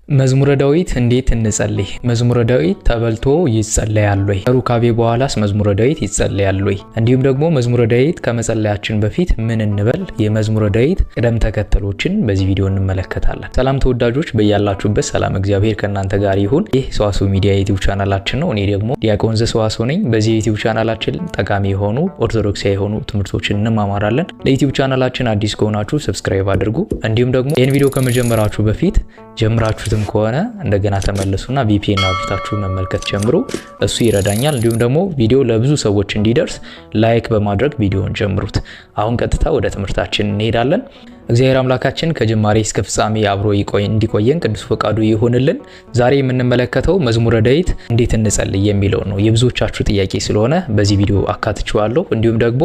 መዝሙረ ዳዊት እንዴት እንጸልይ? መዝሙረ ዳዊት ተበልቶ ይጸለያል ወይ? ሩካቤ በኋላስ መዝሙረ ዳዊት ይጸለያል ወይ? እንዲሁም ደግሞ መዝሙረ ዳዊት ከመጸለያችን በፊት ምን እንበል? የመዝሙረ ዳዊት ቅደም ተከተሎችን በዚህ ቪዲዮ እንመለከታለን። ሰላም ተወዳጆች፣ በያላችሁበት ሰላም እግዚአብሔር ከእናንተ ጋር ይሁን። ይህ ሰዋስው ሚዲያ ዩቲዩብ ቻናላችን ነው። እኔ ደግሞ ዲያቆን ዘሰዋስው ነኝ። በዚህ ዩቲዩብ ቻናላችን ጠቃሚ የሆኑ ኦርቶዶክሳዊ የሆኑ ትምህርቶችን እንማማራለን። ለዩቲዩብ ቻናላችን አዲስ ከሆናችሁ ሰብስክራይብ አድርጉ። እንዲሁም ደግሞ ይህን ቪዲዮ ከመጀመራችሁ በፊት ጀምራችሁትም ከሆነ እንደገና ተመለሱና VPN አብርታችሁ መመልከት ጀምሩ። እሱ ይረዳኛል። እንዲሁም ደግሞ ቪዲዮ ለብዙ ሰዎች እንዲደርስ ላይክ በማድረግ ቪዲዮውን ጀምሩት። አሁን ቀጥታ ወደ ትምህርታችን እንሄዳለን። እግዚአብሔር አምላካችን ከጅማሬ እስከ ፍጻሜ አብሮ እንዲቆየን ቅዱስ ፈቃዱ ይሁንልን። ዛሬ የምንመለከተው መዝሙረ ዳዊት እንዴት እንጸልይ የሚለው ነው። የብዙዎቻችሁ ጥያቄ ስለሆነ በዚህ ቪዲዮ አካትቼዋለሁ። እንዲሁም ደግሞ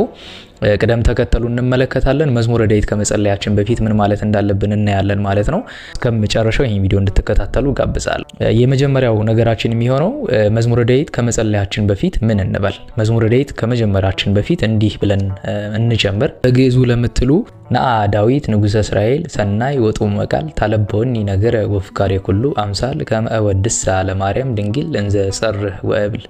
ቅደም ተከተሉ እንመለከታለን። መዝሙረ ዳዊት ከመጸለያችን በፊት ምን ማለት እንዳለብን እናያለን ማለት ነው። እስከመጨረሻው ይሄን ቪዲዮ እንድትከታተሉ ጋብዛለሁ። የመጀመሪያው ነገራችን የሚሆነው መዝሙረ ዳዊት ከመጸለያችን በፊት ምን እንበል? መዝሙረ ዳዊት ከመጀመራችን በፊት እንዲህ ብለን እንጀምር። በግዕዙ ለምትሉ ነአ ዳዊት ንጉሠ እስራኤል ሰናይ ወጡመ ቃል ታለበወኒ ነገር ወፍካሬ ኩሉ አምሳል ከመ እወድሳ ለማርያም ድንግል እንዘ ጸርህ ወእብል።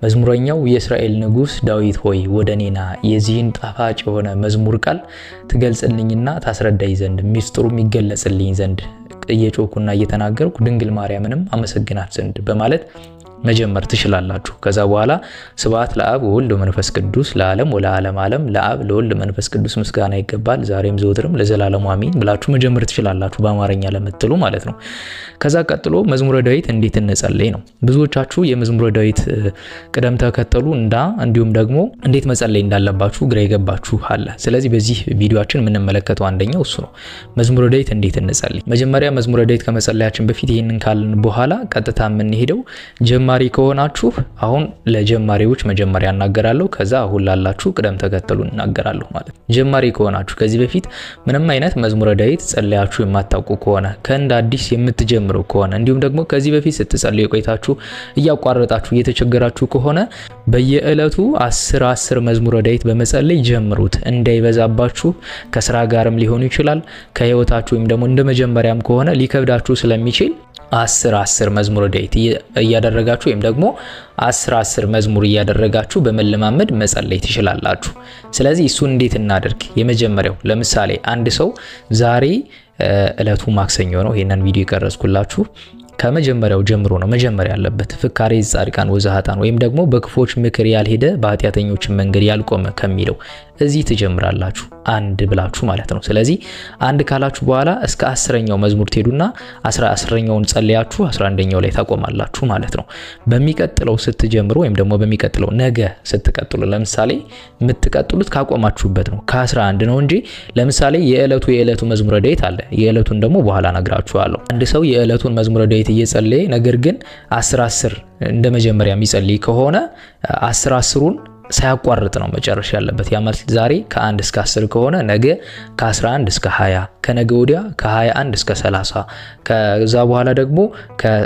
መዝሙረኛው የእስራኤል ንጉሥ ዳዊት ሆይ ወደኔና የዚህን ጣፋጭ የሆነ መዝሙር ቃል ትገልጽልኝና ታስረዳይ ዘንድ ሚስጥሩም ይገለጽልኝ ዘንድ እየጮኩና እየተናገርኩ ድንግል ማርያምንም አመሰግናት ዘንድ በማለት መጀመር ትችላላችሁ። ከዛ በኋላ ስብሐት ለአብ ወወልድ ወመንፈስ ቅዱስ ለዓለም ወለዓለም ዓለም ለአብ ለወልድ መንፈስ ቅዱስ ምስጋና ይገባል ዛሬም ዘወትርም ለዘላለሙ አሜን ብላችሁ መጀመር ትችላላችሁ፣ በአማርኛ ለምትሉ ማለት ነው። ከዛ ቀጥሎ መዝሙረ ዳዊት እንዴት እንጸልይ ነው። ብዙዎቻችሁ የመዝሙረ ዳዊት ቅደም ተከተሉ እንዲሁም ደግሞ እንዴት መጸለይ እንዳለባችሁ ግራ ይገባችሁ አለ። ስለዚህ በዚህ ቪዲዮአችን የምንመለከተው አንደኛው እሱ ነው። መዝሙረ ዳዊት እንዴት እንጸልይ። መጀመሪያ መዝሙረ ዳዊት ከመጸለያችን በፊት ይሄንን ካልን በኋላ ቀጥታ የምንሄደው ጀማሪ ከሆናችሁ አሁን ለጀማሪዎች መጀመሪያ እናገራለሁ፣ ከዛ አሁን ላላችሁ ቅደም ተከተሉ እናገራለሁ ማለት ነው። ጀማሪ ከሆናችሁ ከዚህ በፊት ምንም አይነት መዝሙረ ዳዊት ጸልያችሁ የማታውቁ ከሆነ ከእንደ አዲስ የምትጀምሩ ከሆነ እንዲሁም ደግሞ ከዚህ በፊት ስትጸልዩ ቆይታችሁ እያቋረጣችሁ እየተቸገራችሁ ከሆነ በየዕለቱ 10 መዝሙረ ዳዊት በመጸለይ ጀምሩት። እንዳይበዛባችሁ ከስራ ጋርም ሊሆን ይችላል ከህይወታችሁ ወይም ደግሞ እንደ መጀመሪያም ከሆነ ሊከብዳችሁ ስለሚችል 10 መዝሙረ ዳዊት እያደረጋችሁ ወይም ደግሞ 10 መዝሙር እያደረጋችሁ በመለማመድ መጸለይ ትችላላችሁ። ስለዚህ እሱን እንዴት እናድርግ? የመጀመሪያው ለምሳሌ አንድ ሰው ዛሬ ዕለቱ ማክሰኞ ነው፣ ይሄንን ቪዲዮ የቀረጽኩላችሁ ከመጀመሪያው ጀምሮ ነው መጀመሪያ ያለበት። ፍካሬ ጻድቃን ወዛሃታን ወይም ደግሞ በክፎች ምክር ያልሄደ በኃጢአተኞች መንገድ ያልቆመ ከሚለው እዚህ ትጀምራላችሁ፣ አንድ ብላችሁ ማለት ነው። ስለዚህ አንድ ካላችሁ በኋላ እስከ 10ኛው መዝሙር ትሄዱና 10ኛውን ጸልያችሁ 11ኛው ላይ ታቆማላችሁ ማለት ነው። በሚቀጥለው ስትጀምሩ ወይም ደግሞ በሚቀጥለው ነገ ስትቀጥሉ፣ ለምሳሌ የምትቀጥሉት ካቆማችሁበት ነው ከ11 ነው እንጂ ለምሳሌ የዕለቱ መዝሙረ ዳዊት አለ። የዕለቱን ደግሞ በኋላ ነግራችኋለሁ። አንድ ሰው የዕለቱን መዝሙረ ዳዊት እየጸለየ ነገር ግን 10 እንደ መጀመሪያ የሚጸልይ ከሆነ 10ሩን ሳያቋርጥ ነው መጨረሻ ያለበት። ያ ማለት ዛሬ ከ1 እስከ 10 ከሆነ ነገ ከ11 እስከ 20፣ ከነገ ወዲያ ከ21 እስከ 30፣ ከዛ በኋላ ደግሞ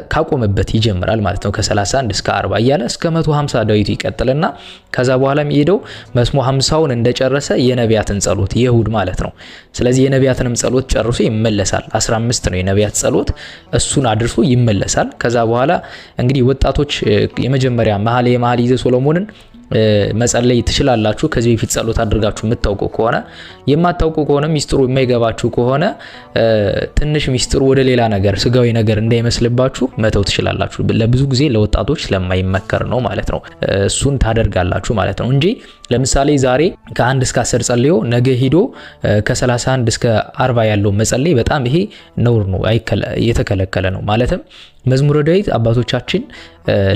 ካቆመበት ይጀምራል ማለት ነው። ከ31 እስከ 40 እያለ እስከ 150 ዳዊቱ ይቀጥልና ከዛ በኋላ የሚሄደው መዝሙር 50ውን እንደጨረሰ የነቢያትን ጸሎት የእሁድ ማለት ነው። ስለዚህ የነቢያትንም ጸሎት ጨርሶ ይመለሳል። 15 ነው የነቢያት ጸሎት፣ እሱን አድርሶ ይመለሳል። ከዛ በኋላ እንግዲህ ወጣቶች የመጀመሪያ መኃልየ ሰሎሞንን መጸለይ ትችላላችሁ። ከዚህ በፊት ጸሎት አድርጋችሁ የምታውቁ ከሆነ፣ የማታውቁ ከሆነ ሚስጥሩ የማይገባችሁ ከሆነ ትንሽ ሚስጥሩ ወደ ሌላ ነገር ስጋዊ ነገር እንዳይመስልባችሁ መተው ትችላላችሁ። ለብዙ ጊዜ ለወጣቶች ስለማይመከር ነው ማለት ነው። እሱን ታደርጋላችሁ ማለት ነው እንጂ ለምሳሌ ዛሬ ከ1 እስከ 10 ጸልዮ ነገ ሄዶ ከ31 እስከ 40 ያለው መጸለይ በጣም ይሄ ነውር ነው፣ የተከለከለ ነው። ማለትም መዝሙረ ዳዊት አባቶቻችን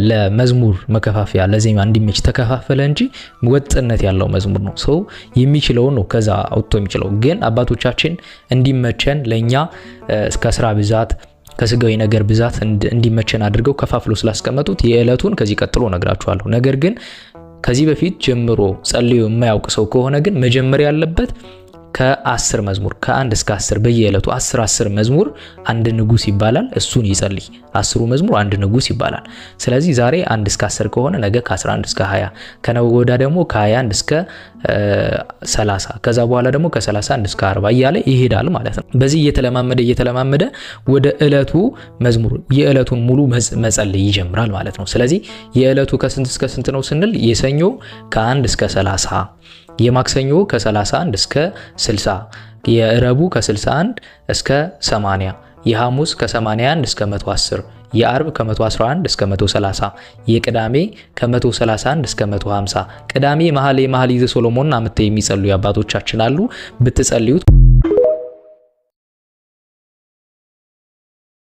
ለመዝሙር መከፋፈያ ለዜማ እንዲመች ተከፋፈለ እንጂ ወጥነት ያለው መዝሙር ነው። ሰው የሚችለው ነው ከዛ አውጥቶ የሚችለው። ግን አባቶቻችን እንዲመቸን ለኛ እስከ ስራ ብዛት ከስጋዊ ነገር ብዛት እንዲመቸን አድርገው ከፋፍሎ ስላስቀመጡት የዕለቱን ከዚህ ቀጥሎ ነግራችኋለሁ። ነገር ግን ከዚህ በፊት ጀምሮ ጸልዮ የማያውቅ ሰው ከሆነ ግን መጀመሪያ ያለበት ከ10 መዝሙር ከ1 እስከ 10 በየዕለቱ 10 መዝሙር አንድ ንጉስ ይባላል። እሱን ይጸልይ። 10ሩ መዝሙር አንድ ንጉስ ይባላል። ስለዚህ ዛሬ 1 እስከ 10 ከሆነ ነገ ከ11 እስከ 20 ከነገ ወዲያ ደግሞ ከ21 እስከ 30 ከዛ በኋላ ደግሞ ከ31 እስከ 40 እያለ ይሄዳል ማለት ነው። በዚህ እየተለማመደ ወደ ዕለቱ መዝሙር የዕለቱን ሙሉ መጸለይ ይጀምራል ማለት ነው። ስለዚህ የዕለቱ ከስንት እስከ ስንት ነው ስንል የሰኞ ከ1 እስከ 30 የማክሰኞ ከ31 እስከ 60 የረቡ ከ61 እስከ 80 የሐሙስ ከ81 እስከ 110 የአርብ ከ111 እስከ 130 የቅዳሜ ከ131 እስከ 150 ቅዳሜ መኃልየ ሶሎሞን አምጥተው የሚጸልዩ አባቶቻችን አሉ። ብትጸልዩት